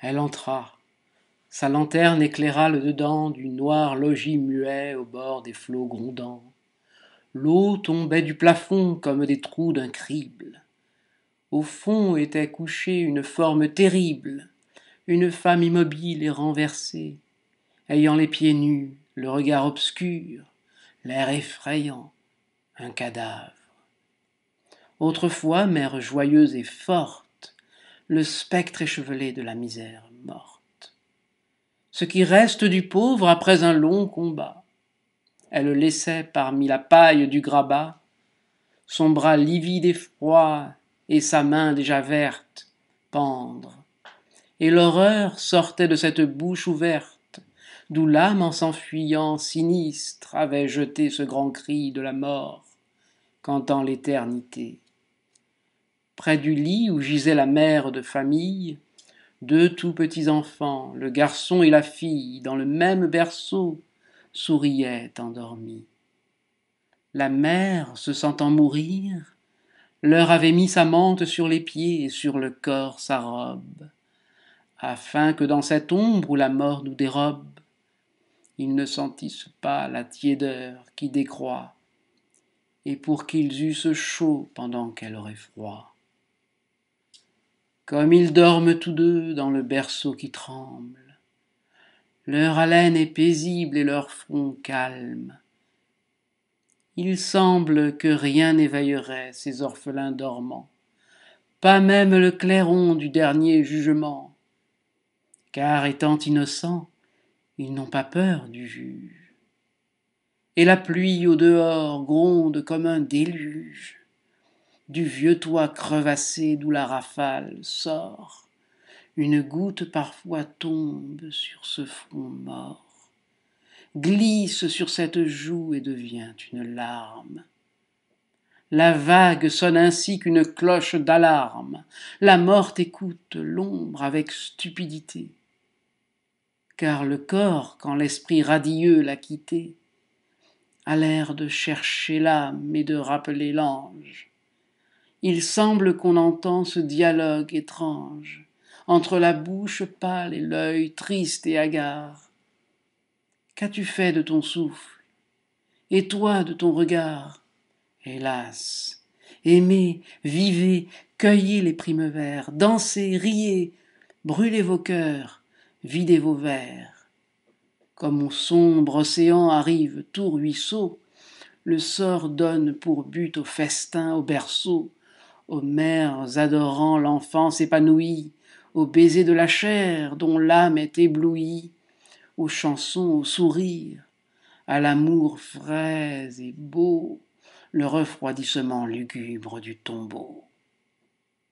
Elle entra. Sa lanterne éclaira le dedans du noir logis muet au bord des flots grondants. L'eau tombait du plafond comme des trous d'un crible. Au fond était couchée une forme terrible, une femme immobile et renversée, ayant les pieds nus, le regard obscur, l'air effrayant, un cadavre. Autrefois, mère joyeuse et forte, le spectre échevelé de la misère morte. Ce qui reste du pauvre après un long combat. Elle laissait parmi la paille du grabat son bras livide et froid et sa main déjà verte pendre. Et l'horreur sortait de cette bouche ouverte, d'où l'âme en s'enfuyant sinistre avait jeté ce grand cri de la mort, cantant l'éternité. Près du lit où gisait la mère de famille, deux tout petits enfants, le garçon et la fille, dans le même berceau, souriaient endormis. La mère, se sentant mourir, leur avait mis sa mante sur les pieds et sur le corps sa robe, afin que dans cette ombre où la mort nous dérobe, ils ne sentissent pas la tiédeur qui décroît, et pour qu'ils eussent chaud pendant qu'elle aurait froid. Comme ils dorment tous deux dans le berceau qui tremble, leur haleine est paisible et leur front calme. Il semble que rien n'éveillerait ces orphelins dormants, pas même le clairon du dernier jugement, car étant innocents, ils n'ont pas peur du juge. Et la pluie au dehors gronde comme un déluge, du vieux toit crevassé d'où la rafale sort. Une goutte parfois tombe sur ce front mort, glisse sur cette joue et devient une larme. La vague sonne ainsi qu'une cloche d'alarme. La morte écoute l'ombre avec stupidité. Car le corps, quand l'esprit radieux l'a quitté, a l'air de chercher l'âme et de rappeler l'ange. Il semble qu'on entend ce dialogue étrange entre la bouche pâle et l'œil triste et hagard. Qu'as-tu fait de ton souffle? Et toi de ton regard? Hélas, aimez, vivez, cueillez les primevères, dansez, riez, brûlez vos cœurs, videz vos verres. Comme au sombre océan arrive tout ruisseau, le sort donne pour but au festin, au berceau, aux mères adorant l'enfance épanouie, aux baisers de la chair dont l'âme est éblouie, aux chansons, aux sourires, à l'amour frais et beau, le refroidissement lugubre du tombeau.